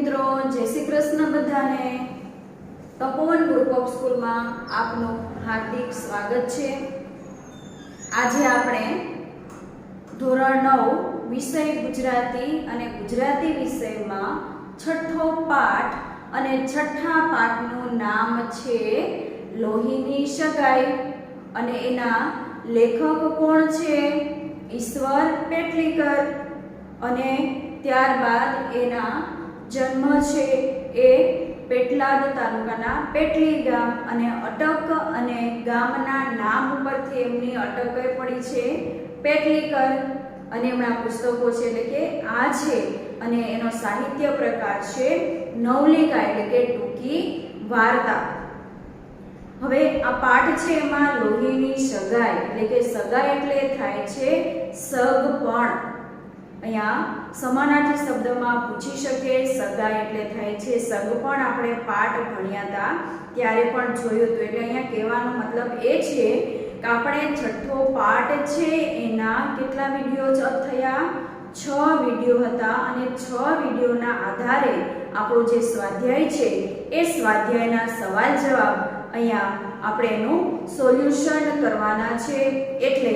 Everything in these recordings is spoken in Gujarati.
મિત્રો, જય શ્રી કૃષ્ણ બધાને। તપોવન ગ્રુપ ઓફ સ્કૂલમાં આપનું હાર્દિક સ્વાગત છે। આજે આપણે ધોરણ 9 વિષય ગુજરાતી અને ગુજરાતી વિષયમાં છઠ્ઠો પાઠ અને છઠ્ઠા પાઠનું નામ છે લોહીની સગાઈ અને એના લેખક કોણ છે? ઈશ્વર પેટલીકર। અને ત્યારબાદ એના જન્મ છે એ પેટલાદ તાલુકાના પેટલી ગામ અને અટક અને ગામના નામ ઉપરથી એમની અટક પડી છે પેટલીકર। અને એમના પુસ્તકો છે એટલે કે આ છે અને એનો સાહિત્ય પ્રકાર છે નવલિકા એટલે કે ટૂંકી વાર્તા। હવે આ પાઠ છે એમાં લોહીની સગાઈ એટલે કે સગાઈ એટલે થાય છે સગપણ। અહીંયા સમાનાર્થી શબ્દમાં પૂછી શકે સગાઈ એટલે થાય છે સગપણ। આપણે પાઠ ભણ્યા હતા ત્યારે પણ જોયું હતું। એટલે અહીંયા કહેવાનો મતલબ એ છે કે આપણે છઠ્ઠો પાઠ છે એના કેટલા વિડીયો થયા? 6 વિડીયો હતા અને 6 વિડીયોના આધારે આપણો જે સ્વાધ્યાય છે એ સ્વાધ્યાયના સવાલ જવાબ અહીંયા આપણે એનું સોલ્યુશન કરવાના છે। એટલે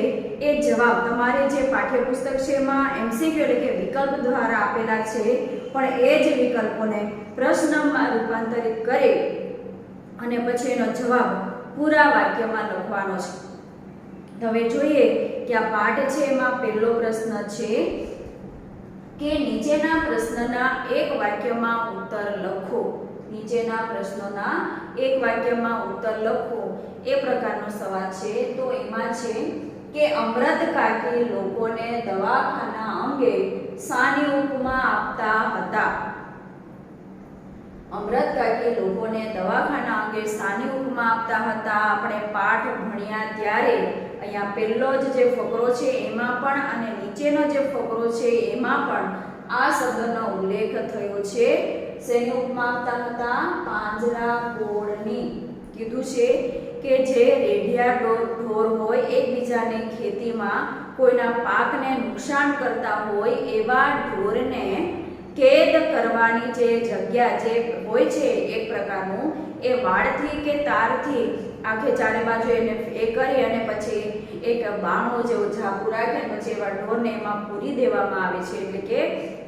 એ જવાબ તમારે જે પાઠ્યપુસ્તક છે એમાં એમસીક્યુ એટલે કે વિકલ્પ દ્વારા આપેલા છે, પણ એ જ વિકલ્પોને પ્રશ્નમાં રૂપાંતરિત કરી અને પછી એનો જવાબ પૂરા વાક્યમાં લખવાનો છે। તો હવે જોઈએ કે આ પાઠ છે એમાં પહેલો પ્રશ્ન છે કે નીચેના પ્રશ્નના એક વાક્યમાં ઉત્તર લખો। નીચેના પ્રશ્નોના એક વાક્યમાં ઉત્તર લખો એ પ્રકારનો સવાલ છે। તો એમાં છે કે અમૃત કાકી લોકોને દવાખાના અંગે શાની ઉપમા આપતા હતા? અમૃત કાકી લોકોને દવાખાના અંગે શાની ઉપમા આપતા હતા? આપણે પાઠ ભણ્યા ત્યારે અહીંયા પહેલો જે ફકરો છે એમાં પણ અને નીચેનો જે ફકરો છે એમાં પણ આ શબ્દનો ઉલ્લેખ થયો છે। શેની ઉપમા આપતા હતા? પાંજરાપોળની। કીધું છે કે જે રેઢિયા ઢોર હોય એકબીજાને ખેતીમાં કોઈના પાકને નુકસાન કરતા હોય એવા ઢોરને કેદ કરવાની જે જગ્યા જે હોય છે એક પ્રકારનું એ વાડથી કે તારથી આખે ચારે બાજુ એને એ કરી અને પછી એક બાણો જેવો ઝાપુ રાખે પછી એવા ઢોરને એમાં પૂરી દેવામાં આવે છે। એટલે કે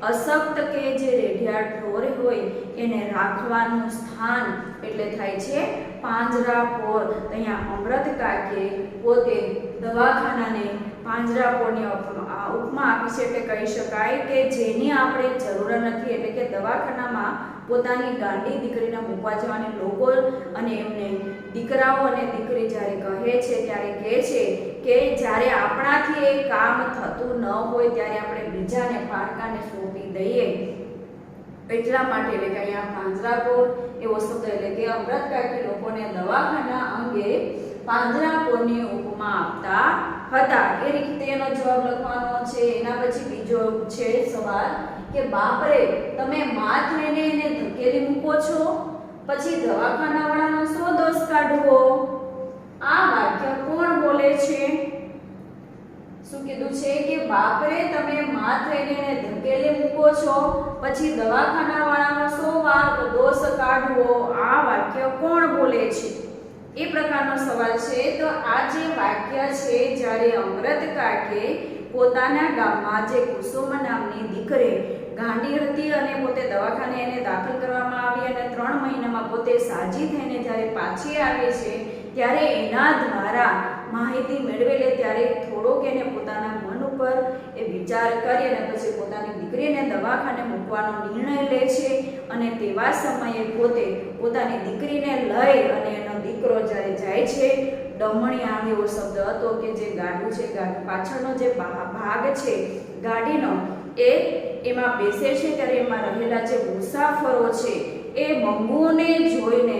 અશક્ત કે જે રેઢિયા ઢોર હોય એને રાખવાનું સ્થાન એટલે થાય છે પાંજરાપોળ। અહીંયા અમૃત કાકે પોતે દવાખાનાને પાંજરાપોળની ઉપમા આપી છે। એટલે કહી શકાય કે જેની આપણે જરૂર નથી એટલે કે દવાખાનામાં પોતાની ગાંડી દીકરીને મૂકવા જવાની લોકો અને એમને દીકરાઓ અને દીકરી જ્યારે કહે છે ત્યારે કહે છે કે જ્યારે આપણાથી એ કામ થતું ન હોય ત્યારે આપણે બીજાને પારકાને સોંપી દઈએ એટલા માટે એટલે કે અહીંયા પાંજરાપોળ એવો શબ્દ એટલે કે અમૃત કાકી લોકોને દવાખાના અંગે પાંજરાપોળની ઉપમા આપતા હતા એ રીતે એનો જવાબ લખવાનો છે। એના પછી બીજો છે સવાલ કે બાપરે તમે માથ લઈને એને ધકેલી મૂકો છો, પછી દવાખાના વાળાનો શો દોષ કાઢવો? આ વાક્ય કોણ બોલે છે? શું કીધું છે કે બાપરે તમે માથ લઈને એને ધકેલી મૂકો છો, પછી દવાખાના વાળાનો શો દોષ કાઢવો? આ વાક્ય કોણ બોલે છે એ પ્રકારનો સવાલ છે। તો આ જે વાક્ય છે જ્યારે અમૃત કાકે પોતાના ગામમાં જે કુસુમ નામની દીકરી ગાંડી હતી અને પોતે દવાખાને એને દાખલ કરવામાં આવી અને 3 મહિનામાં પોતે સાજી થઈને જ્યારે પાછી આવે છે ત્યારે એના દ્વારા માહિતી મેળવેલે ત્યારે થોડોક એને પોતાના મન ઉપર એ વિચાર કરી અને પછી પોતાની દીકરીને દવાખાને મૂકવાનો નિર્ણય લે છે। અને તેવા સમયે પોતે પોતાની દીકરીને લઈ અને એનો દીકરો જ્યારે જાય છે ડમણિયાણ એવો શબ્દ હતો કે જે ગાડું છે ગાડું પાછળનો જે ભાગ છે ગાડીનો એમાં બેસે છે ત્યારે એમાં રહેલા જે મુસાફરો છે એ મંગુને જોઈને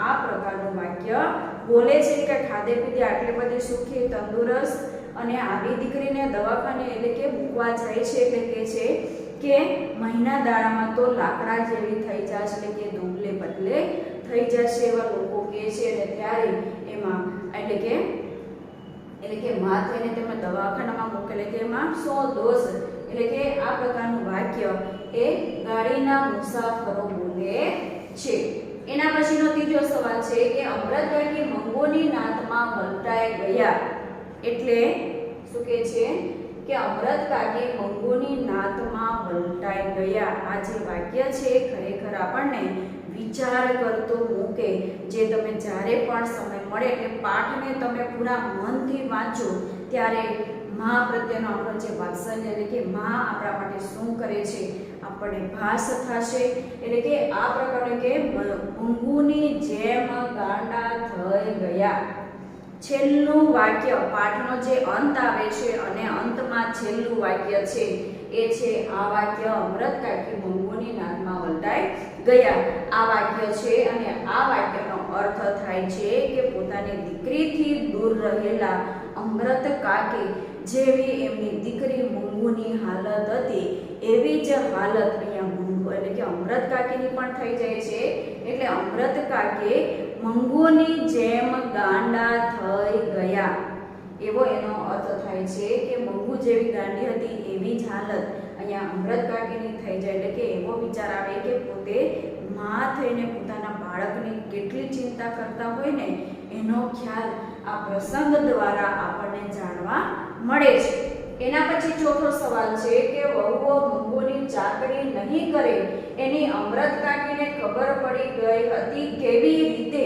આ પ્રકારનું વાક્ય બોલે છે કે ખાધે પીધે આટલી બધી સુખી તંદુરસ્ત અને આવી દીકરીને દવાખાને એટલે કે મૂકવા જાય છે એટલે કે છે કે મહિના દાડામાં તો લાકડા જેવી થઈ જશે એટલે કે દુબલે પતલે થઈ જશે એવા લોકો કહે છે। અને ત્યારે એમાં એટલે કે માથે એને તમે દવાખાનામાં મોકલે કે એમાં શો દોષ એટલે કે આ પ્રકારનું વાક્ય એ ગાડીના મુસાફરો બોલે છે. એના પછીનો ત્રીજો સવાલ છે કે અમૃત કાકી મંગોની નાતમાં વલટાઈ ગયા. એટલે શું કહે છે કે અમૃત કાકી મંગોની નાતમાં વલટાઈ ગયા. આ જે વાક્ય છે ખરેખર આપણને વિચાર કરતો મૂકે. જે તમે જ્યારે પણ સમય મળે એટલે પાઠને તમે પૂરા મનથી વાંચો ત્યારે મા પ્રત્યેનો આપણો જે વાત્સલ્ય એટલે કે મા આપણા માટે શું કરે છે આપણને ભાસ થશે. એટલે કે આ પ્રકારે કે મંગુની જેમ ગાંડા થઈ ગયા. છેલ્લું વાક્ય પાઠનો જે અંત આવે છે અને અંતમાં છેલ્લું વાક્ય છે એ છે આ વાક્ય અમૃત કાકી મંગુની નાતમાં વલટાઈ ગયા. આ વાક્ય છે અને આ વાક્યનો અર્થ થાય છે કે પોતાની દીકરીથી દૂર રહેલા અમૃત કાકી જેવી એમની દીકરી મંગુની હાલત હતી એવી જ હાલત અહીંયા મંગુ એટલે કે અમૃત કાકીની પણ થઈ જાય છે. એટલે અમૃત કાકી મંગુની જેમ ગાંડા થઈ ગયા એવો એનો અર્થ થાય છે કે મંગુ જેવી ગાંડી હતી એવી જ હાલત અહીંયા અમૃત કાકીની થઈ જાય. એટલે કે એવો વિચાર આવે કે પોતે મા થઈને પોતાના બાળકની કેટલી ચિંતા કરતા હોય ને એનો ખ્યાલ આ પ્રસંગ દ્વારા આપણને જાણવા મળે છે. એના પછી ચોથો સવાલ છે કે વહુઓ મંગુની ચાકરી નહીં કરે એની અમૃત કાકીને ખબર પડી ગઈ હતી કેવી રીતે.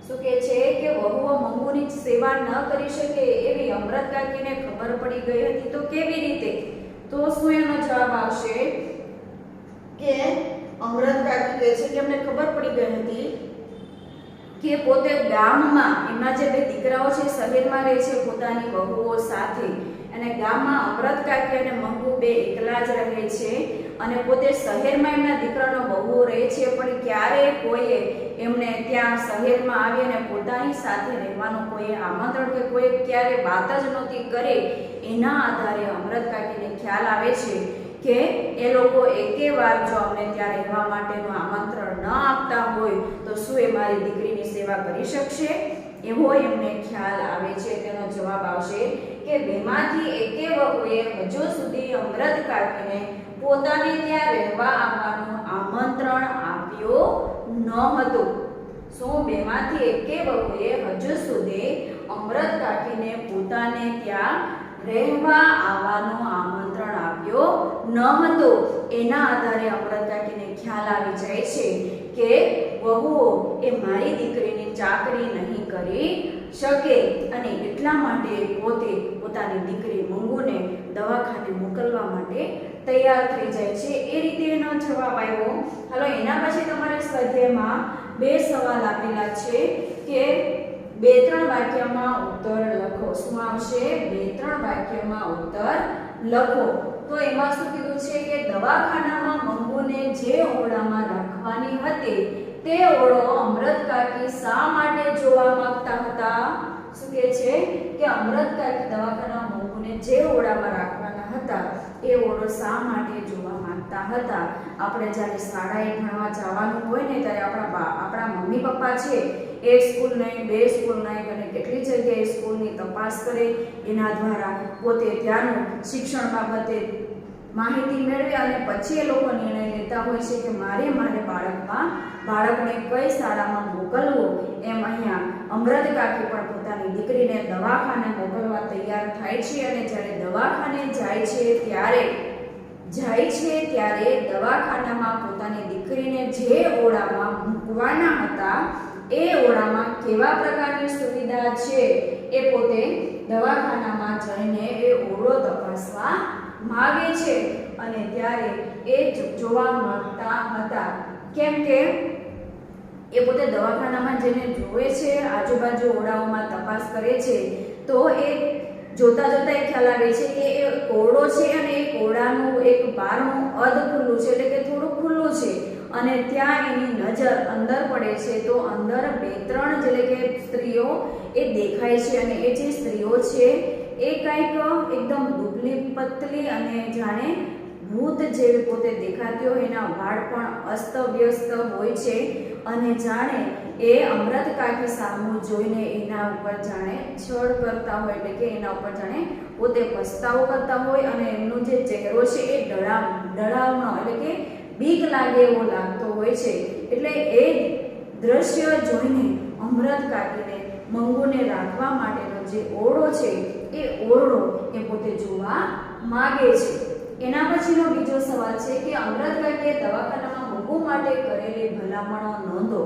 શું કહે છે કે વહુઓ મંગુની સેવા ન કરી શકે એવી અમૃત કાકીને ખબર પડી ગઈ હતી તો કેવી રીતે. તો શું એનો જવાબ આવશે કે અમૃત કાકી કહે છે કે અમને ખબર પડી ગઈ હતી કે પોતે ગામમાં એમના જે બે દીકરાઓ છે શહેરમાં રહે છે પોતાની વહુઓ સાથે અને ગામમાં અમૃત કાકી અને મંગુ બે એકલા જ રહે છે અને પોતે શહેરમાં એમના દીકરાનો વહુઓ રહે છે પણ ક્યારેય કોઈએ એમને ત્યાં શહેરમાં આવી અને પોતાની સાથે રહેવાનું કોઈ આમંત્રણ કે કોઈ ક્યારે વાત જ નહોતી કરે. એના આધારે અમૃત કાકીને ખ્યાલ આવે છે કે એ લોકો એકે વાર જો અમને ત્યાં રહેવા માટેનું આમંત્રણ ન આપતા હોય તો શું એ મારી દીકરીની સેવા કરી શકશે એવો એમને ખ્યાલ આવે છે. તેનો જવાબ આવશે કે બેમાંથી એકે વહુએ હજુ સુધી અમૃત કાકીને પોતાને ત્યાં રહેવા આવવાનું આમંત્રણ આપ્યું ન હતું. શું બેમાંથી એકે વહુએ હજુ સુધી અમૃત કાકીને પોતાને ત્યાં રહેવા આવવાનું આમંત્રણ આપ્યું ન હતું. એના આધારે અમૃત કાકીને ખ્યાલ આવી જાય છે કે વહુઓ એ મારી દીકરીની ચાકરી નહીં કરી શકે અને એટલા માટે પોતે પોતાની દીકરી મંગુને દવાખાને મોકલવા માટે તૈયાર થઈ જાય છે. એ રીતે એનો જવાબ આવ્યો. હાલો એના પછી તમારે સ્વાધ્યાયમાં બે સવાલ આપેલા છે કે 2-3 વાક્યમાં ઉત્તર લખો. શું આવશે? 2-3 વાક્યમાં ઉત્તર લખો. તો એમાં શું કીધું છે કે દવાખાનામાં મંગુને જે ઓરડામાં રાખવાની હતી તે ઓરડો અમૃત કાકી શા માટે જોવા માંગતા હતા. શું કહે છે કે અમૃત કાકી દવાખાનામાં મંગુને જે ઓરડામાં રાખવાના હતા એ ઓરડો શા માટે જોવા માંગતા હતા. આપણે જ્યારે શાળાએ ભણવા જવાનું હોય ને ત્યારે આપણા મમ્મી પપ્પા છે એક સ્કૂલ નહીં, બે સ્કૂલ નહીં અને કેટલી જગ્યાએ સ્કૂલની તપાસ કરે. એના દ્વારા પોતે ત્યાંનું શિક્ષણ બાબતે માહિતી મેળવે અને પછી એ લોકો નિર્ણય લેતા હોય છે કે મારે બાળકને કઈ શાળામાં મોકલવું. એમ અહીંયા અમૃત કાકી પણ પોતાની દીકરીને દવાખાને મોકલવા તૈયાર થાય છે અને જ્યારે દવાખાને જાય છે ત્યારે દવાખાનામાં પોતાની દીકરીને જે ઓરડામાં મૂકવાના હતા એ ઓરડામાં કેવા પ્રકારની સુવિધા છે એ પોતે દવાખાનામાં જઈને એ ઓરડો તપાસવા માંગે છે અને ત્યારે એ જોવા માંગતા હતા. કેમ કે એ પોતે દવાખાનામાં જઈને જોવે છે, આજુબાજુ ઓરડાઓમાં તપાસ કરે છે તો એ જોતા એ ખ્યાલ આવે છે કે એ ઓરડો છે અને એ ઓરડાનું એક બારણું અધ ખુલ્લું છે એટલે કે થોડું ખુલ્લું છે અને ત્યાં એની નજર અંદર પડે છે તો અંદર 2-3 એટલે કે સ્ત્રીઓ એ દેખાય છે અને એ જે સ્ત્રીઓ છે એ કંઈક એકદમ દુબળી પતલી અને જાણે ભૂત જેવી પોતે દેખાતી હોય. એના વાળ પણ અસ્તવ્યસ્ત હોય છે અને જાણે એ અમૃત કાકી સામું જોઈને એના ઉપર જાણે છળ કરતા હોય, એટલે કે એના ઉપર જાણે પોતે પસ્તાવો કરતા હોય અને એમનો જે ચહેરો છે એ ડરાવનો એટલે કે બીક લાગે એવો લાગતો હોય છે. એટલે એ દ્રશ્ય જોઈને અમૃત કાકીને મંગુને રાખવા માટેનો જે ઓરડો છે એ ઓરડો એ પોતે જોવા માગે છે. એના પછીનો બીજો સવાલ છે કે અમૃત કાકીએ દવાખાનામાં મંગુ માટે કરેલી ભલામણો નોંધો.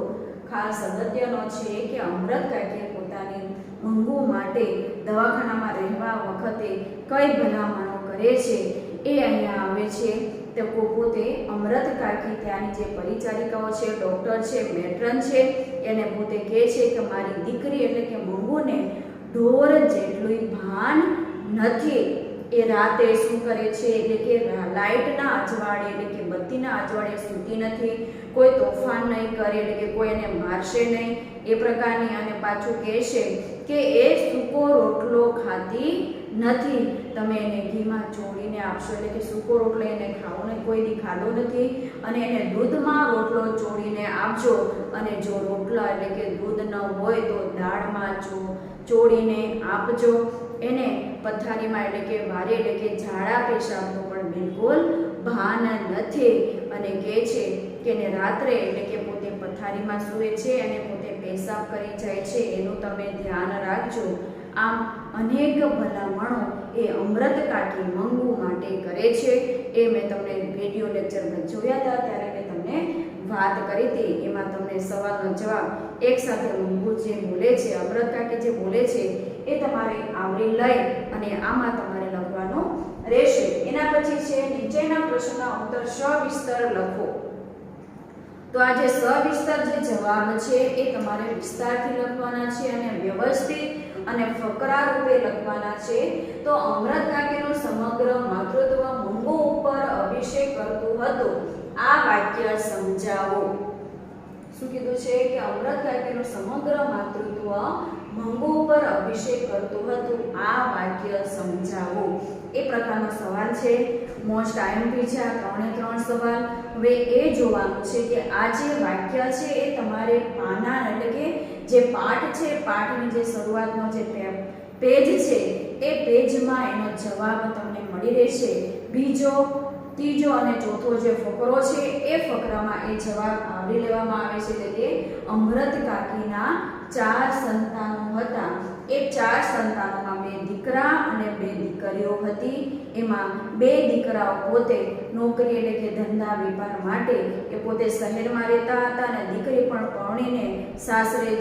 ખાસ અગત્યનો છે કે અમૃત કાકીએ પોતાની મંગુ માટે દવાખાનામાં રહેવા વખતે કઈ ભલામણો કરે છે એ અહીંયા આવે છે. તો પોતે અમૃત કાકી ત્યાંની જે પરિચારિકાઓ છે, ડોક્ટર છે, મેટ્રન છે, એને પોતે કહે છે કે મારી દીકરી એટલે કે મંગુને ઢોર જેટલું ભાન નથી. એ રાતે શું કરે છે એટલે કે લાઇટના અજવાળે એટલે કે બત્તીના અજવાળે સૂતી નથી, કોઈ તોફાન નહીં કરે એટલે કે કોઈ એને મારશે નહીં એ પ્રકારની. અને પાછું કહે છે કે એ સૂકો રોટલો ખાતી નથી. તમે એને ઘીમાં ચોળીને આપશો એટલે કે સૂકો રોટલો એને ખાવાનો કોઈ દી ખાધો નથી, અને એને દૂધમાં રોટલો ચોળીને આપજો. અને જો રોટલા એટલે કે દૂધ ન હોય તો દાળમાં ચોળીને આપજો. એને પથારીમાં એટલે કે વારે એટલે કે ઝાડા પેશાબનું પણ બિલકુલ ભાન નથી. અને કહે છે કે એને રાત્રે એટલે કે પોતે પથારીમાં સૂવે છે અને પોતે પેશાબ કરી જાય છે એનું તમે ધ્યાન રાખજો. આમ અનેક ભલામણો એ અમૃત કાકી મંગુ માટે કરે છે. એ મેં તમને વિડીયો લેક્ચરમાં જોયા હતા ત્યારે મેં તમને વાત કરી હતી. એમાં તમને સવાલનો જવાબ એક સાથે મંગુ જે બોલે છે, અમૃત કાકી જે બોલે છે એ તમારે આવરી લઈ અને આમાં તમારે લખવાનું રહેશે. એના પછી છે નીચેના પ્રશ્નના ઉત્તર સવિસ્તર લખો. તો આ જે સવિસ્તર જે જવાબ છે એ તમારે વિસ્તારથી લખવાના છે અને વ્યવસ્થિત અને ફકરા રૂપે લખવાના છે. તો અમૃત કાકીનું સમગ્ર માતૃત્વ મંગુ ઉપર અભિષેક કરતું હતું, આ વાક્ય સમજાવો. શું કીધું છે કે અમૃત કાકીનું સમગ્ર માતૃત્વ મંગુ ઉપર અભિષેક કરતું હતું, આ વાક્ય સમજાવો. એ પ્રકારનો સવાલ છે. મોસ્ટ આઈએમપી છે આ 3 સવાલ. હવે એ જોવાનું છે કે આ જે વાક્ય છે એ તમારે પાના એટલે કે જે પાઠ છે, પાઠની જે શરૂઆતનો જે પેજ છે એ પેજમાં એનો જવાબ તમને મળી રહેશે. બીજો, ત્રીજો અને ચોથો જે ફકરો છે એ ફકરામાં એ જવાબ આવરી લેવામાં આવે છે. એટલે કે અમૃત કાકીના 4 સંતાનો હતા. એ 4 સંતાનોમાં 2 દીકરા અને 2 દીકરીઓ હતી. એમાં 2 દીકરાઓ પોતે નોકરી એટલે કે ધંધા વેપાર માટે એ પોતે શહેરમાં રહેતા હતા અને દીકરી પણ પરણીને સાસરે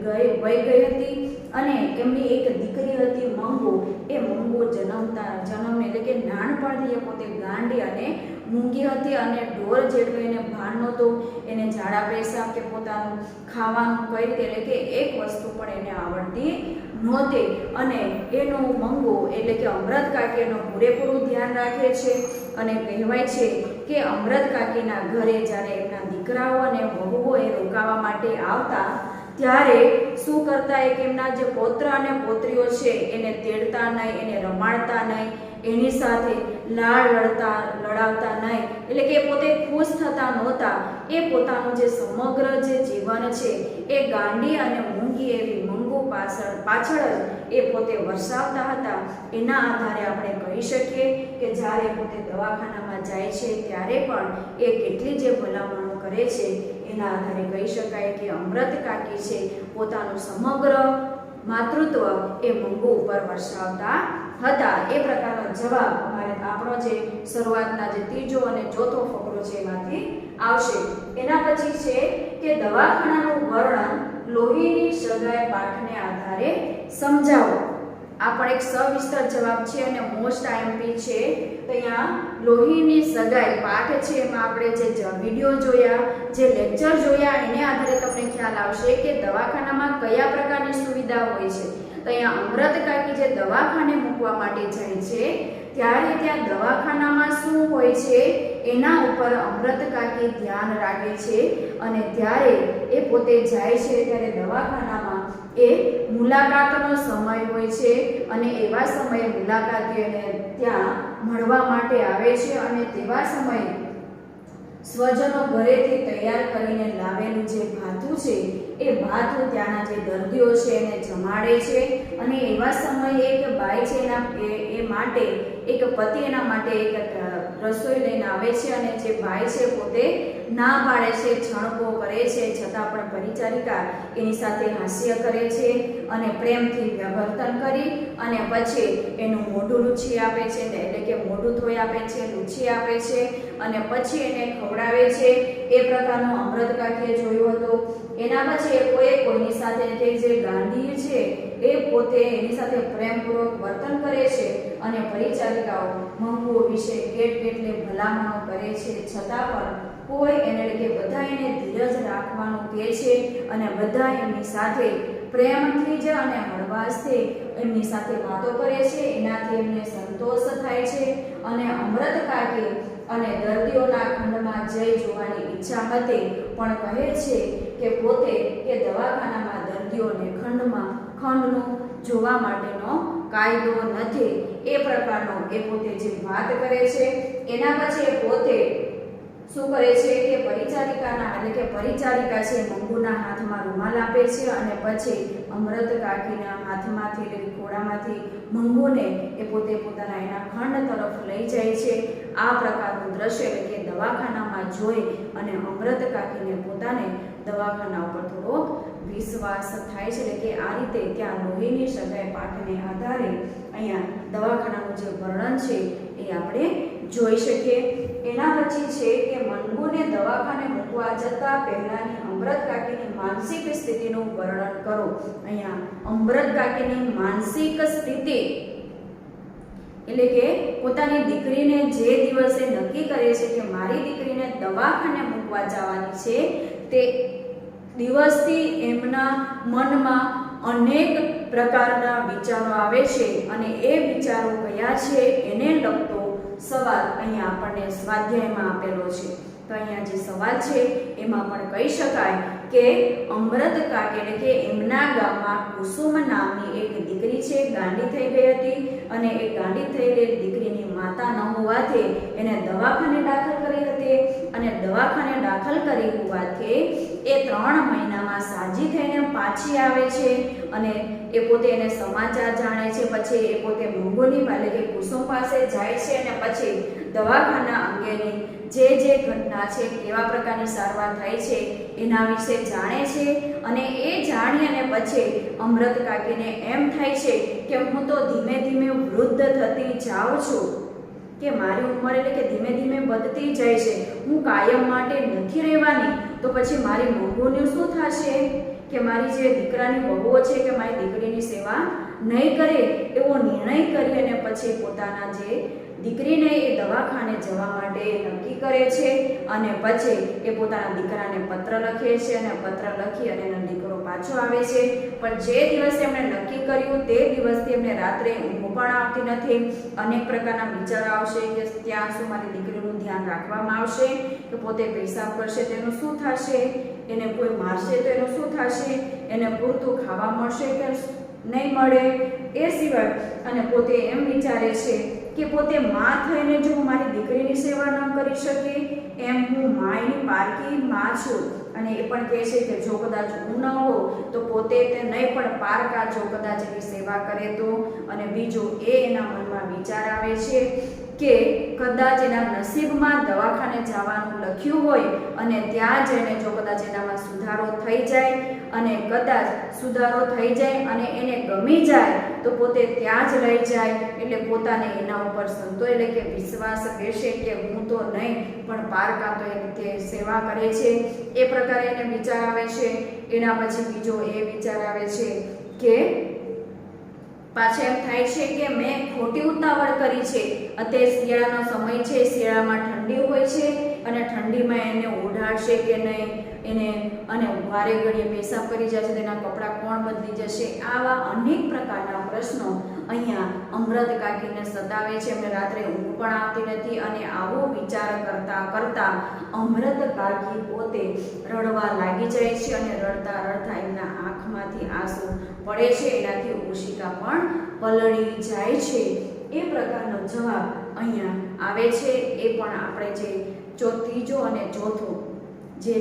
વહી ગઈ હતી. અને એમની એક દીકરી હતી મંગુ. એ મંગુ જન્મ એટલે કે નાનપણથી એ પોતે ગાંડી અને મૂંગી હતી અને ઢોર જેટલું એને ભાન નહોતું. એને ઝાડા પેશાબ કે પોતાનું ખાવાનું કઈ રીતે એટલે કે એક વસ્તુ પણ એને આવડતી નહોતી. અને એનું મંગુ એટલે કે અમૃત કાકી એનું પૂરેપૂરું ધ્યાન રાખે છે. અને કહેવાય છે કે અમૃત કાકીના ઘરે જ્યારે એમના દીકરાઓ અને વહુઓ એ રોકાવા માટે આવતા ત્યારે શું કરતા કે એમના જે પૌત્ર અને પૌત્રીઓ છે એને તેડતા નહીં, એને રમાડતા નહીં, એની સાથે લડાવતા નહીં. એટલે કે પોતે ખુશ થતા નહોતા. એ પોતાનું જે સમગ્ર જે જીવન છે એ ગાંડી અને મૂંગી એવી મંગુ પાછળ જ એ પોતે વરસાવતા હતા. એના આધારે આપણે કહી શકીએ કે જ્યારે પોતે દવાખાનામાં જાય છે ત્યારે પણ એ કેટલી જે ભલામણો કરે છે એના આધારે કહી શકાય કે અમૃત કાકી છે પોતાનું સમગ્ર માતૃત્વ એ મંગુ ઉપર વરસાવતા હતા. એ પ્રકારનો જવાબ અમારે આપણો જે શરૂઆતના જે ત્રીજો અને ચોથો ફકરો છે એમાંથી આવશે. એના પછી છે કે દવાખાનાનું વર્ણન લોહીની સગાઈ પાઠને આધારે સમજાવો. આ પણ એક સવિસ્તર જવાબ છે અને મોસ્ટ આઈએમપી છે. તો અહીંયા લોહીની સગાઈ પાઠ છે એમાં આપણે જે વિડીયો જોયા, જે લેક્ચર જોયા એને આધારે તમને ખ્યાલ આવશે કે દવાખાનામાં કયા પ્રકારની સુવિધા હોય છે. તો અહીંયા અમૃત કાકી જે દવાખાને મૂકવા માટે જાય છે ત્યારે ત્યાં દવાખાનામાં શું હોય છે એના ઉપર અમૃત કાકી ધ્યાન રાખે છે. અને ત્યારે એ પોતે જાય છે ત્યારે દવાખાનામાં એ મુલાકાતનો સમય હોય છે અને એવા સમયે મુલાકાતીઓને ત્યાં મળવા માટે આવે છે. અને તેવા સમયે સ્વજનો ઘરેથી તૈયાર કરીને લાવેલું જે ભાથું છે એ ભાથું ત્યાંના જે દર્દીઓ છે એને જમાડે છે અને એવા સમયે એક બાઈ છે એ માટે એક પતિ એના માટે એક રસોઈ લઈને આવે છે અને જે બાઈ છે પોતે ના પાડે છે, છણકો કરે છે, છતાં પણ પરિચારિકા એની સાથે હાસ્ય કરે છે અને પ્રેમથી વર્તન કરી અને પછી એનું મોઢું લૂછી આપે છે, એટલે કે મોઢું ધોઈ આપે છે, લૂછી આપે છે અને પછી એને ખવડાવે છે. એ પ્રકારનો અમૃત કાકીએ જોયું હતું. એના પછી કોઈની સાથે જે ગાંડી છે એ પોતે એની સાથે પ્રેમપૂર્વક વર્તન કરે છે અને પરિચારિકાઓ મંગુ વિશે કેટલી ભલામણો કરે છે, છતાં પણ કોઈ એને કે બધા એને ધીરજ રાખવાનું કહે છે અને બધા એમની સાથે પ્રેમથી જ અને હળવાશથી એમની સાથે વાતો કરે છે. એનાથી એમને સંતોષ થાય છે અને અમૃત કાકી અને દર્દીઓના ખંડમાં જઈ જોવાની ઈચ્છા હતી પણ કહે છે કે પોતે કે દવાખાનામાં દર્દીઓને ખંડનું જોવા માટેનો કાયદો નથી. એ પ્રકારનો એ પોતે જે વાત કરે છે. એના પછી એ પોતે શું કરે છે કે પરિચારિકા છે મંગુના હાથમાં રૂમાલ આપે છે અને પછી અમૃત કાકીના હાથમાંથી ઘોડામાંથી મંગુને એ પોતે પોતાના એના ખંડ તરફ લઈ જાય છે. આ પ્રકારનું દ્રશ્ય એટલે કે દવાખાનામાં જોઈ અને અમૃત કાકીને પોતાને દવાખાના ઉપર થોડો વિશ્વાસ થાય છે. એટલે કે આ રીતે ત્યાં લોહીની સગાઈ પાઠને આધારે અહીંયા દવાખાનાનું જે વર્ણન છે એ આપણે જોઈ શકીએ. એના પછી છે કે મંગુને દવાખાને મૂકવા જતા પહેલાની અમૃત કાકીની માનસિક સ્થિતિનું વર્ણન કરો. અહીંયા અમૃત કાકીની માનસિક સ્થિતિ એટલે કે પોતાની દીકરીને જે દિવસે નક્કી કરે છે કે મારી દીકરીને દવાખાને મૂકવા જવાની છે તે દિવસથી એમના મનમાં અનેક પ્રકારના વિચારો આવે છે અને એ વિચારો કયા છે એને લગતો સવાલ અહીંયા આપણને સ્વાધ્યાયમાં આપેલો છે. તો અહીંયા જે સવાલ છે એમાં પણ કહી શકાય કે અમૃત કાકી એટલે કે એમના ગામમાં કુસુમ નામની એક દીકરી છે, ગાંડી થઈ ગઈ હતી અને એ ગાંડી થયેલી દીકરીની માતા ન હોવાથી એને દવાખાને દાખલ કરી હતી અને દવાખાને દાખલ કરી હોવાથી એ 3 મહિનામાં સાજી થઈને પાછી આવે છે અને એ પોતે એને સમાચાર જાણે છે. પછી એ પોતે મંગુની એટલે કે કુસુમ પાસે જાય છે અને પછી દવાખાના અંગેની જે ઘટના છે, કેવા પ્રકારની સારવાર થાય છે એના વિશે જાણે છે અને એ જાણી અને પછી અમૃત કાકીને એમ થાય છે કે હું તો ધીમે ધીમે વૃદ્ધ થતી જાઉં છું, કે મારી ઉંમર એટલે કે ધીમે ધીમે વધતી જાય છે, હું કાયમ માટે નથી રહેવાની, તો પછી મારી મંગુનું શું થશે, કે મારી જે દીકરાની વહુઓ છે કે મારી દીકરીની સેવા નહીં કરે એવો નિર્ણય કરી અને પછી પોતાના જે દીકરીને એ દવાખાને જવા માટે નક્કી કરે છે અને પછી એ પોતાના દીકરાને પત્ર લખે છે અને પત્ર લખી અને એનો દીકરો પાછો આવે છે. પણ જે દિવસે એમણે નક્કી કર્યું તે દિવસથી એમને રાત્રે ઊંઘ પણ આવતી નથી. અનેક પ્રકારના વિચારો આવશે કે ત્યાં શું મારી દીકરીનું ધ્યાન રાખવામાં આવશે, કે પોતે પેશાબ કરશે તેનું શું થશે, એને કોઈ મારશે તો એનું શું થશે, એને પૂરતું ખાવા મળશે કે નહીં મળે. એ સિવાય અને પોતે એમ વિચારે છે કે પોતે માં થઈને જો હું મારી દીકરીની સેવા ન કરી શકે એમ હું માયની પારકી માં છું. અને એ પણ કહે છે કે જો કદાચ હું ન હોઉં તો પોતે તે નહીં પણ પારકા જો કદાચ એની સેવા કરે તો. અને બીજું એના મનમાં વિચાર આવે છે કે કદાચ એના નસીબમાં દવાખાને જવાનું લખ્યું હોય અને ત્યાં જઈને જો કદાચ એનામાં સુધારો થઈ જાય અને કદાચ સુધારો થઈ જાય અને એને ગમી જાય તો પોતે ત્યાં જ રહી જાય, એટલે પોતાને એના ઉપર સંતોષ એટલે કે વિશ્વાસ બેસે કે હું તો નહીં પણ પારકા તો એની તે સેવા કરે છે. એ પ્રકારે એને વિચાર આવે છે. એના પછી બીજો એ વિચાર આવે છે કે પાછા એમ થાય છે કે મેં ખોટી ઉતાવળ કરી છે. અત્યારે શિયાળાનો સમય છે, શિયાળામાં ઠંડી હોય છે અને ઠંડીમાં એને ઓઢાડશે કે નહીં, એને અને વારે ઘડીએ પેશાબ કરી જશે, તેના કપડાં કોણ બદલી જશે. આવા અનેક પ્રકારના પ્રશ્નો અહીંયા અમૃત કાકીને સતાવે છે. એમને રાત્રે ઊંઘ પણ આવતી નથી અને આવો વિચાર કરતા કરતા અમૃત કાકી પોતે રડવા લાગી જાય છે અને રડતા રડતા એમના આંખમાંથી આંસુ પડે છે. એનાથી ઓશિકા પણ પલળી જાય છે. એ પ્રકારનો જવાબ અહીંયા આવે છે. એ પણ આપણે જે ત્રીજો અને ચોથો જે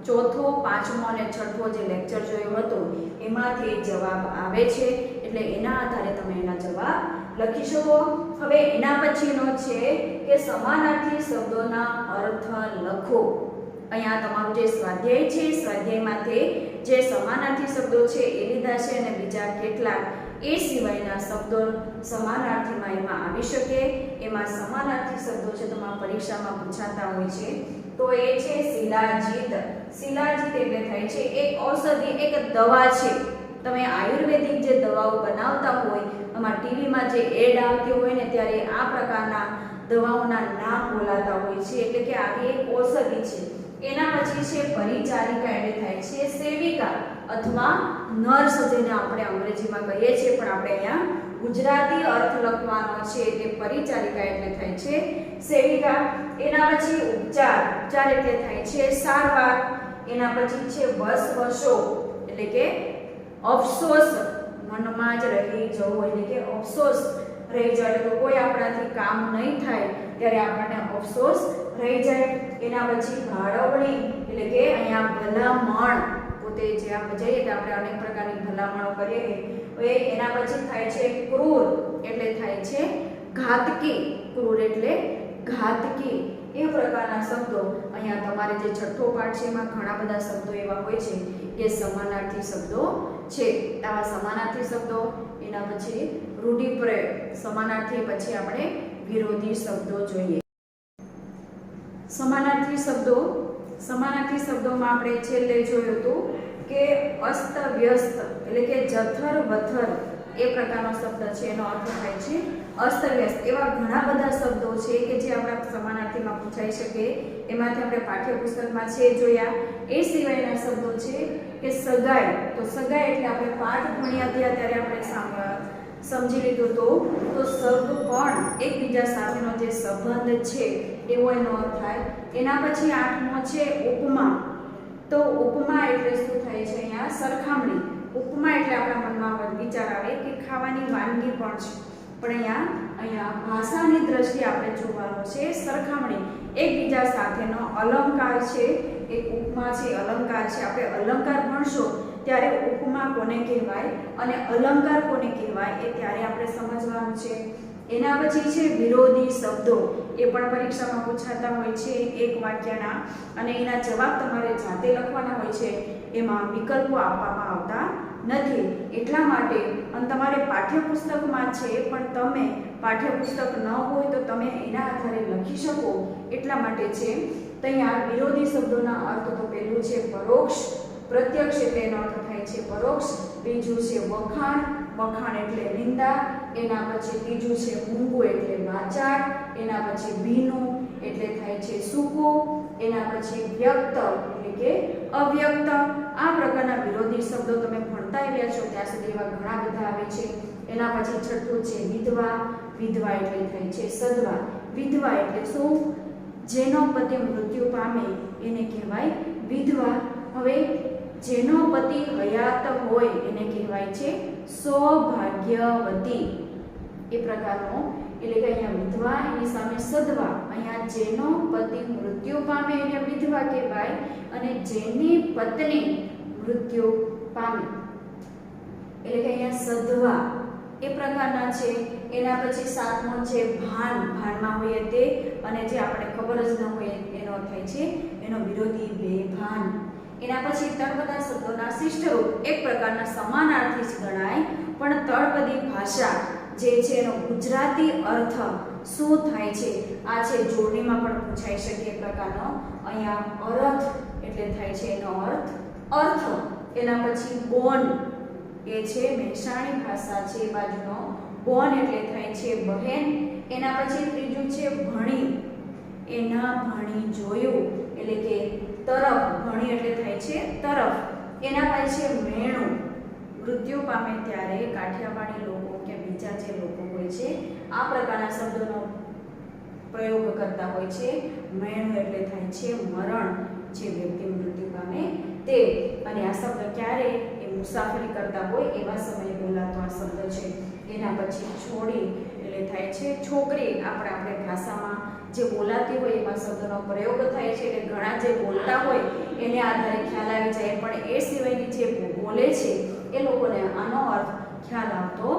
ચોથો, પાંચમો અને છઠ્ઠો જે લેક્ચર જોયો હતો એમાંથી જવાબ આવે છે, એટલે એના આધારે તમે એના જવાબ લખી શકો. હવે એના પછીનો છે કે સમાનાર્થી શબ્દોના અર્થ લખો. અહીંયા તમારું જે સ્વાધ્યાય છે, સ્વાધ્યાયમાંથી જે સમાનાર્થી શબ્દો છે એ લીધા છે અને બીજા કેટલાક એ સિવાયના શબ્દો સમાનાર્થીમાં એમાં આવી શકે. એમાં સમાનાર્થી શબ્દો છે તમારા પરીક્ષામાં પૂછાતા હોય છે. તો એ છે શિલાજીત. શિલાજીત એટલે થાય છે એક ઔષધિ, એક દવા છે. તમે આયુર્વેદિક જે દવાઓ બનાવતા હોય, અમારા ટીવીમાં જે એડ આવતી હોય ને ત્યારે આ પ્રકારના દવાઓના નામ બોલાતા હોય છે, એટલે કે આવી એક ઔષધિ છે. એના પછી છે પરિચારિકા, એટલે થાય છે સેવિકા અથવા નર્સ, જેને આપણે અંગ્રેજીમાં કહીએ છીએ પણ આપણે અહીંયા ગુજરાતી અર્થ લખવાનો છે એટલે પરિચારિકા એટલે થાય છે સેવિકા. એના પછી ઉપચાર, ઉપચાર એટલે થાય છે સારવાર. એના પછી છે વસવસો એટલે કે અફસોસ, મનમાં જ રહી જવું એટલે કે અફસોસ રહી જાય, તો કોઈ આપણાથી કામ નહીં થાય ત્યારે આપણને અફસોસ રહી જાય. એના પછી ભાળવણી એટલે કે અહીંયા ભલામણ, પોતે જે આપણે જઈએ તો આપણે અનેક પ્રકારની ભલામણો કરીએ. હવે એના પછી થાય છે ક્રૂર એટલે થાય છે ઘાતકી. ક્રૂર એટલે ઘાતકી. એ પ્રકારના શબ્દો અહીંયા તમારે જે છઠ્ઠો પાઠ છે એમાં ઘણા બધા શબ્દો એવા હોય છે કે સમાનાર્થી શબ્દો છે. આવા સમાનાર્થી શબ્દો, એના પછી રૂઢિપ્રયોગ, સમાનાર્થી પછી આપણે વિરોધી શબ્દો જોઈએ. સમાનાર્થી શબ્દો, સમાનાર્થી શબ્દોમાં આપણે છેલ્લે જોયું હતું કે અસ્ત વ્યસ્ત એટલે કે જથર વથર એ પ્રકારનો શબ્દ છે, એનો અર્થ થાય છે અસ્ત વ્યસ્ત. એવા ઘણા બધા શબ્દો છે કે જે આપણા સમાનાર્થીમાં પૂછાઈ શકે. એમાંથી આપણે પાઠ્યપુસ્તકમાં છે જોયા. એ સિવાયના શબ્દો છે કે સગાઈ. તો સગાઈ એટલે આપણે પાઠ ભણ્યા હતા ત્યારે આપણે સમજી લીધું હતું. તો શબ્દ પણ એકબીજા સાથેનો જે સંબંધ છે એવો એનો અર્થ થાય. એના પછી આઠમો છે ઉપમા. તો ઉપમા એટલે શું થાય છે અહીંયા સરખામણી. ઉપમા એટલે આપણા મનમાં વિચાર આવે કે ખાવાની વાનગી પણ છે, પણ અહીંયા ભાષાની દ્રષ્ટિએ આપણે જોવાનું છે સરખામણી. એકબીજા સાથેનો અલંકાર છે, એક ઉપમા છે, અલંકાર છે. આપણે અલંકાર ભણશો ત્યારે ઉપમા કોને કહેવાય અને અલંકાર કોને કહેવાય એ ત્યારે આપણે સમજવાનું છે. એના પછી છે વિરોધી શબ્દો. એ પણ પરીક્ષામાં પૂછાતા હોય છે એક વાક્યના, અને એના જવાબ તમારે જાતે લખવાના હોય છે. એમાં વિકલ્પો આપવામાં આવતા નથી. એટલા માટે અને તમારે પાઠ્યપુસ્તકમાં છે, પણ તમે પાઠ્યપુસ્તક ન હોય તો તમે એના આધારે લખી શકો એટલા માટે છે. ત્યાં વિરોધી શબ્દોના અર્થ તો પહેલું છે પરોક્ષ. પ્રત્યક્ષ એટલે એનો અર્થ થાય છે પરોક્ષ. બીજું છે વખાણ, વખાણ એટલે નિંદા. એના પછી ત્રીજું છે મૂંગું એટલે વાચાળ. એના પછી ભીનું એટલે થાય છે સૂકું. એના પછી વ્યક્ત એટલે કે અવ્યક્ત. આ પ્રકારના વિરોધી શબ્દો તમે ભણતા આવ્યા છો ત્યાં સુધી એવા ઘણા બધા આવે છે. એના પછી છઠ્ઠું છે વિધવા. વિધવા એટલે થાય છે સધવા. વિધવા એટલે શું? જેનો પતિ મૃત્યુ પામે એને કહેવાય વિધવા. હવે જેનો પતિ હયાત હોય એને કહેવાય છે સૌભાગ્યવતી. એ પ્રકારનો એટલે કે અહીંયા વિધવા, એની સામે સધવા. અહીંયા જેનો પતિ મૃત્યુ પામે એને વિધવા કહેવાય, અને જેની પત્ની મૃત્યુ પામે એટલે કે અહીંયા સધવા. એ પ્રકારના છે. એના પછી સાતમો છે ભાન. ભાનમાં હોય તે, અને જે આપણે ખબર જ ન હોય એનો થાય છે એનો વિરોધી બેભાન. એના પછી તળપદા શબ્દોના શિષ્ટરૂપ. એક પ્રકારના સમાનાર્થી જ ગણાય, પણ તળપદી ભાષા જે છે એનો ગુજરાતી અર્થ શું થાય છે આ છે જોડણીમાં પણ પૂછાઈ શકે એ પ્રકારનો. અહીંયા અર્થ એટલે થાય છે એનો અર્થ અર્થ. એના પછી બોન, એ છે મહેસાણી ભાષા છે એ બાજુનો. બોન એટલે થાય છે બહેન. એના પછી ત્રીજું છે ભણી. એના ભણી જોયું એટલે કે તરફ. ભણી એટલે થાય છે તરફ. એના પછી છે મેણું. મૃત્યુ પામે ત્યારે કાઠિયાવાડી લોકો કે બીજા જે લોકો હોય છે આ પ્રકારના શબ્દોનો પ્રયોગ કરતા હોય છે. મેણું એટલે થાય છે મરણ, જે વ્યક્તિ મૃત્યુ પામે તે. અને આ શબ્દ ક્યારે એ મુસાફરી કરતા હોય એવા સમયે બોલાતો આ શબ્દ છે. એના પછી છોડી એટલે થાય છે છોકરી. આપણે ભાષામાં જે બોલાતી હોય એમાં શબ્દનો પ્રયોગ થાય છે, એટલે ઘણા જે બોલતા હોય એને આધારે ખ્યાલ આવી જાય, પણ એ સિવાયની જે બોલે છે એ લોકોને આનો અર્થ ખ્યાલ આવતો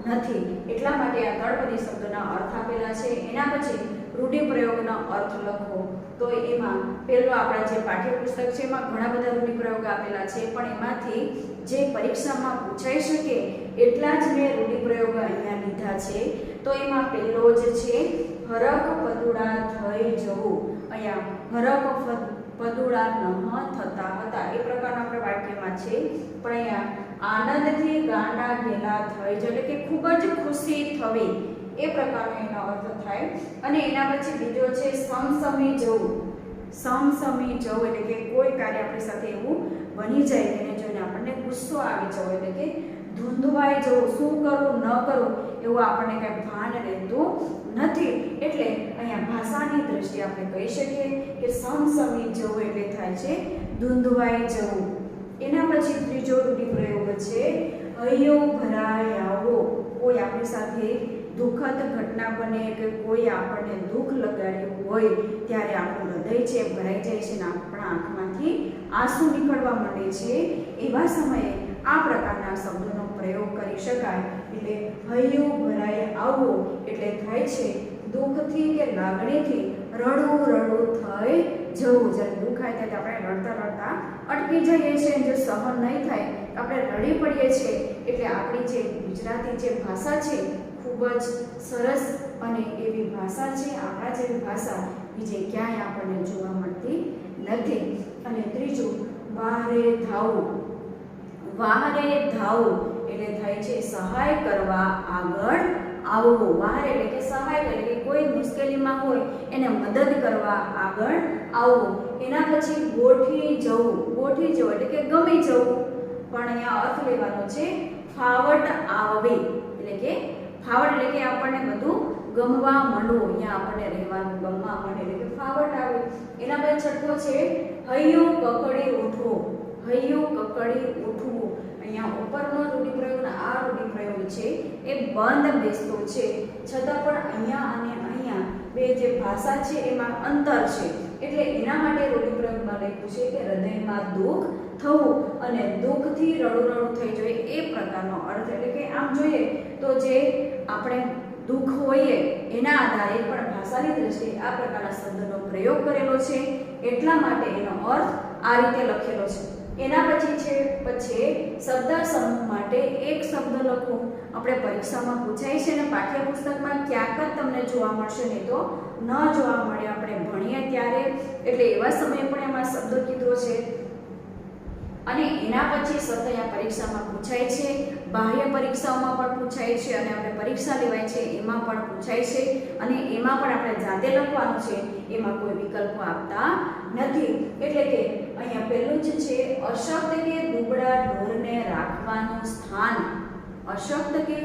નથી. એટલા માટે આ તળપદી શબ્દના અર્થ આપેલા છે. એના પછી રૂઢિપ્રયોગનો અર્થ લખો. તો એમાં પહેલો આપણા જે પાઠ્યપુસ્તક છે એમાં ઘણા બધા રૂઢિપ્રયોગ આપેલા છે, પણ એમાંથી જે પરીક્ષામાં પૂછાઈ શકે એટલા જ મેં રૂઢિપ્રયોગ અહીંયા લીધા છે. તો એમાં પહેલો જ છે હરખ પદુડા થઈ જવું. અહીંયા હરખ પદુડા ન થતા હતા એ પ્રકારના આપણે વાક્યમાં છે, પણ અહીંયા આનંદથી ગાંડા ઘેલા થઈ જ, એટલે કે ખૂબ જ ખુશી થવી એ પ્રકારનો એનો અર્થ થાય. અને એના પછી બીજો છે સમસમી જવું. સમસમી જવું એટલે કે કોઈ કાર્ય આપણી સાથે એવું બની જાય તેને જોઈને આપણને ગુસ્સો આવી જવો, એટલે કે ધૂંધવાઈ જવું, શું કરું ન કરું એવું આપણને કંઈ ભાન રહેતું નથી. એટલે અહીંયા ભાષાની દ્રષ્ટિએ આપણે કહી શકીએ કે સમસમી જવું એટલે થાય છે ધૂંધવાઈ જવું. એના પછી ત્રીજો રૂઢિપ્રયોગ છે હૈયો ભરાઈ આવો. કોઈ આપણી સાથે દુઃખદ ઘટના બને કે કોઈ આપણને દુઃખ લગાડ્યું હોય ત્યારે આપણું હૃદય છે ભરાઈ જાય છે અને આપણા આંખમાંથી આંસુ નીકળવા માંડે છે. એવા સમયે આ પ્રકારના શબ્દોનો પ્રયોગ કરી શકાય. એટલે હૈયું ભરાઈ આવવો એટલે થાય છે દુઃખથી કે લાગણીથી રડવું રડવું થઈ જવું. જ્યારે દુઃખ આવે ત્યારે આપણે રડતા રડતા અટકી જઈએ છીએ, જો સહન નહીં થાય આપણે રડી પડીએ છીએ. એટલે આપણી જે ગુજરાતી જે ભાષા છે ખૂબ જ સરસ અને એવી ભાષા છે. આપણા જેવી ભાષા બીજે ક્યાંય આપણને જોવા મળતી નથી. અને ત્રીજું વારે ધાવું. વારે ધાવું એટલે થાય છે સહાય કરવા આગળ આવવું. વારે એટલે કે સહાય એટલે કે કોઈ મુશ્કેલીમાં હોય એને મદદ કરવા આગળ આવવું. એના પછી ગોઠી જવું. ગોઠી જવું એટલે કે ગમી જવું, પણ અહીંયા અર્થ લેવાનો છે ફાવટ આવવી. એટલે કે ફાવટ એટલે કે આપણને બધું ગમવા માંડવું, અહીંયા આપણને રહેવાનું ગમવા માંડે એટલે કે ફાવટ આવે. એના પછી છઠ્ઠો છે હૈયું કકડી ઉઠવું. હૈયું કકડી ઉઠવું. અહીંયા ઉપરનો રૂઢિપ્રયોગ આ રૂઢિપ્રયોગ છે એ બંધ બેસતો છે, છતાં પણ અહીંયા અને અહીંયા બે જે ભાષા છે એમાં અંતર છે. એટલે એના માટે રૂઢિપ્રયોગમાં લખ્યું છે કે હૃદયમાં દુઃખ થવું અને દુઃખથી રડું રડું થઈ જાય એ પ્રકારનો અર્થ. એટલે કે આમ જોઈએ તો જે આપણે દુઃખ હોઈએ એના આધારે પણ ભાષાની દ્રષ્ટિએ આ પ્રકારના શબ્દનો પ્રયોગ કરેલો છે, એટલા માટે એનો અર્થ આ રીતે લખેલો છે. એના પછી છે શબ્દ સમૂહ માટે એક શબ્દ લખો. આપણે પરીક્ષામાં પૂછાય છે અને પાઠ્યપુસ્તકમાં ક્યાંક જ તમને જોવા મળશે, નહીં તો ન જોવા મળે આપણે ભણીએ ત્યારે. એટલે એવા સમયે પણ એમાં શબ્દ કીધો છે. અને એના પછી શબ્દ અહીંયા પરીક્ષામાં પૂછાય છે, બાહ્ય પરીક્ષાઓમાં પણ પૂછાય છે અને આપણે પરીક્ષા લેવાય છે એમાં પણ પૂછાય છે. અને એમાં પણ આપણે જાતે લખવાનું છે, એમાં કોઈ વિકલ્પો આપતા નથી. એટલે કે અહીંયા પહેલું જ છે અશક્ત કે દુબળા ઢોરને રાખવાનું સ્થાન. અશક્ત કે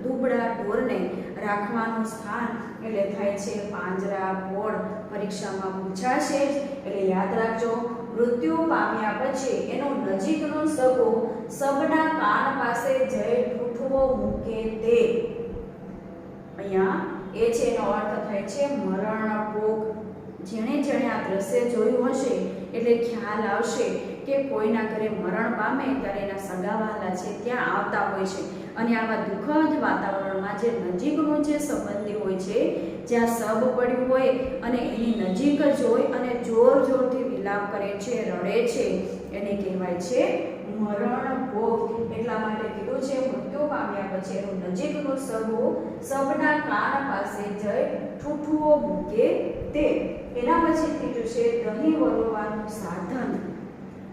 દુબળા ઢોરને રાખવાનું સ્થાન એટલે થાય છે પાંજરા પોળ. પરીક્ષામાં પૂછાશે એટલે યાદ રાખજો. મૃત્યુ પામ્યા પછી એનો નજીકનો સગો સબના કાન પાસે જઈ ઠૂઠવો મૂકે તે. અહીંયા એ છે એનો અર્થ થાય છે મરણ ભોગ. જેણે જેણે આ દ્રશ્ય જોયું હશે એટલે ખ્યાલ આવશે કે કોઈના ઘરે મરણ પામે ત્યારે એના સગાવાલા છે ત્યાં આવતા હોય છે. અને આવા દુઃખદ વાતાવરણમાં જે નજીકનો જે સંબંધી હોય છે, જ્યાં સબ પડ્યું હોય અને એની નજીક જોઈ અને જોર જોરથી વિલાપ કરે છે, રડે છે, એને કહેવાય છે મરણ ભોગ. એટલા માટે કીધું છે મૃત્યુ પામ્યા પછી એનું નજીકનો સગો સબના કાન પાસે જઈ ઠૂઠવો મૂકે તે. એના પછી ત્રીજું છે દહીં વલોવાનું સાધન.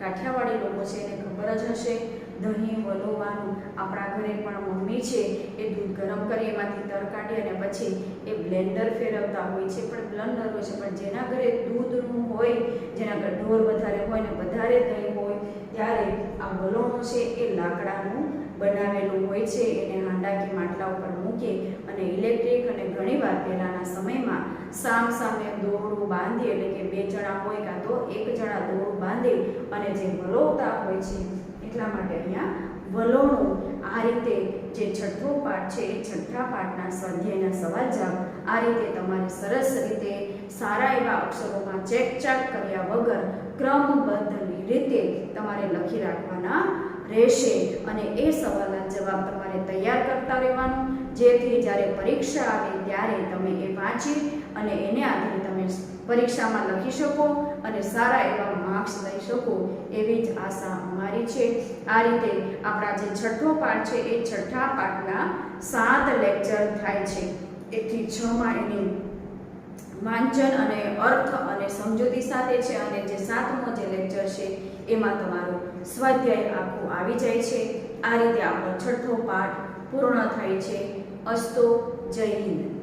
કાઠિયાવાડી લોકો છે એને ખબર જ હશે દહીં વલોવાનું. આપણા ઘરે પણ મમ્મી છે એ દૂધ ગરમ કરી એમાંથી તર કાઢી અને પછી એ બ્લેન્ડર ફેરવતા હોય છે, પણ બ્લેન્ડર હોય છે. પણ જેના ઘરે દૂધનું હોય, જેના ઘરે ઢોર વધારે હોય ને વધારે દહીં હોય ત્યારે આ વલોણું છે એ લાકડાનું બનાવેલું હોય છે. એને હાંડા કે માટલા ઉપર મૂકી અને ઇલેક્ટ્રિક અને ઘણીવાર પહેલાંના સમયમાં સામ સામે દોરડું બાંધી, એટલે કે બે જણા હોય કાં તો એક જણા દોરડું બાંધી અને જે વલોવતા હોય છે. એટલા માટે અહીંયા વલોણું આ રીતે જે છઠ્ઠો પાઠ છે એ છઠ્ઠા પાઠના સ્વાધ્યાયના સવાલ જવાબ આ રીતે તમારે સરસ રીતે સારા એવા અક્ષરોમાં ચેકચાક કર્યા વગર ક્રમબદ્ધ રીતે તમારે લખી રાખવાના રહેશે અને એ સવાલના જવાબ તમારે તૈયાર કરતા રહેવાનું, જેથી જ્યારે પરીક્ષા આવે ત્યારે તમે એ વાંચી અને એને આધારે તમે પરીક્ષામાં લખી શકો અને સારા એવા માર્ક્સ લઈ શકો એવી જ આશા અમારી છે. આ રીતે આપણા જે છઠ્ઠો પાઠ છે એ છઠ્ઠા પાઠના 7 લેક્ચર થાય છે. 1 થી 6 માં એની વાંચન અને અર્થ અને સમજૂતી સાથે છે અને જે 7મો જે લેક્ચર છે એમાં તમારું સ્વાધ્યાય આખું આવી જાય છે. આ રીતે આપણો છઠ્ઠો પાઠ પૂર્ણ થાય છે. અસ્તુ. જય હિન્દ.